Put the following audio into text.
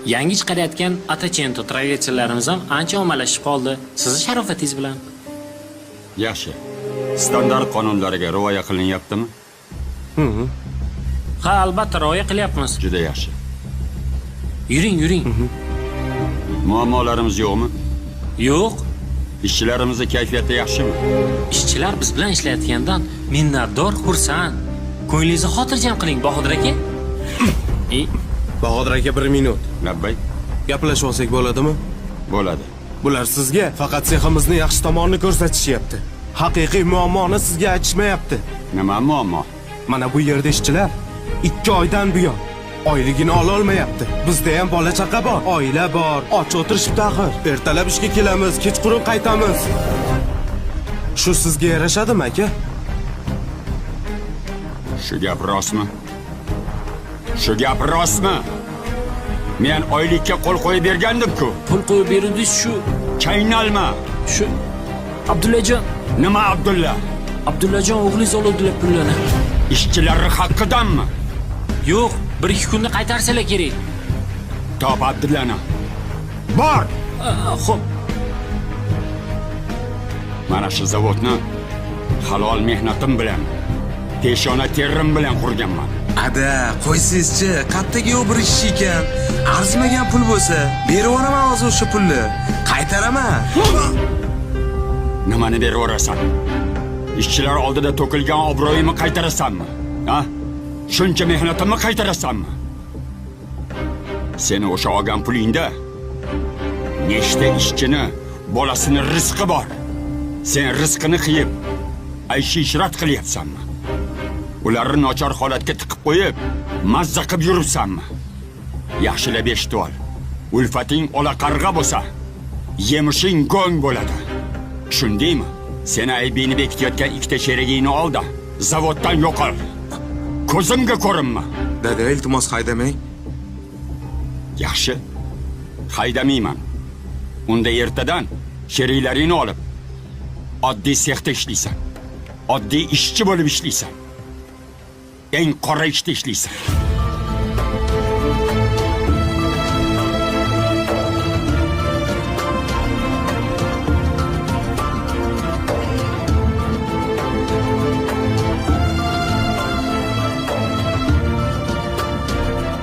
Yangi chiqarayotgan Atacento travetsiylarimiz ham ancha ommalashib qoldi. Sizni sharofatingiz bilan. Yaxshi. Standart qonunlariga rioya qilinyaptimi? Ha, albatta rioya qilyapmiz. Juda yaxshi. Yuring. Muammolarimiz yo'qmi? Yo'q. Ishchilarimizning kayfiyati yaxshimi? Ishchilar biz bilan ishlayotgandan minnatdor, xursand. Ko'nglingizni xotirjam qiling, Bahodir aka. Bahodir aka 1 minut. Labbay. Gaplashib olsak bo'ladimi? Bo'ladi. Bular sizga faqat seximizni yaxshi tomonini ko'rsatishyapti. Haqiqiy muammoni sizga aytishmayapti. Nima muammo? Mana bu yerda ishchilar 2 oydan buyon oyligini ola olmayapti. Bizda ham bola chaqa bor, oila bor, och o'tirishibdi axir. Ertalab ishga kelamiz, kechqurun qaytamiz. Shu sizga yarashadimi, aka? Shu gap rostmi? Shu gap rostmi? Men oylikka qo'l qo'yib bergandim-ku. Pul qo'yib berdingiz shu. Chaynalma. Shu Abdullajon. Nima Abdulla? Abdullajon o'g'lingiz oluvdilar pullarni. Ishchilar haqqidanmi? Yo'q, 1-2 kunda qaytarsalar kerak. Top Abdullani. Bor. Xo'p. Mana shu zavodni halol mehnatim bilan, peshona terim bilan qurganman. Ada, qo'ysizchi, qattaga yo'q bir ish ekan. Arzimagan pul bo'lsa, berib yuboraman hozir o'sha pulni. Qaytaraman. Nimani berib yuborasan? Ishchilar oldida to'kilgan obro'yimni qaytarasanmi? Ha? Shuncha mehnatimni qaytarasanmi? Seni o'sha olgan pulingda nechta ishchini, bolasini rizqi bor. Sen rizqini qiyib, ayshi-ishrat qilyapsanmi? Ularni nochor holatga tiqib qo'yib, mazza qilib yuribsanmi? Yaxshilab eshitib ol. Ulfating ola qarg'a bo'lsa, yemishing go'ng bo'ladi. Tushundingmi? Seni aybini bekitayotgan ikkita sherigingni oldi. Zavoddan yo'qol. Ko'zimga ko'rinma. Dada, iltimos haydamang. Yaxshi. Haydamayman. Unda ertadan sheriklaringni olib, oddiy sexda ishlaysan. Oddiy ishchi bo'lib ishlaysan. Eng qora ishda ishlaysan.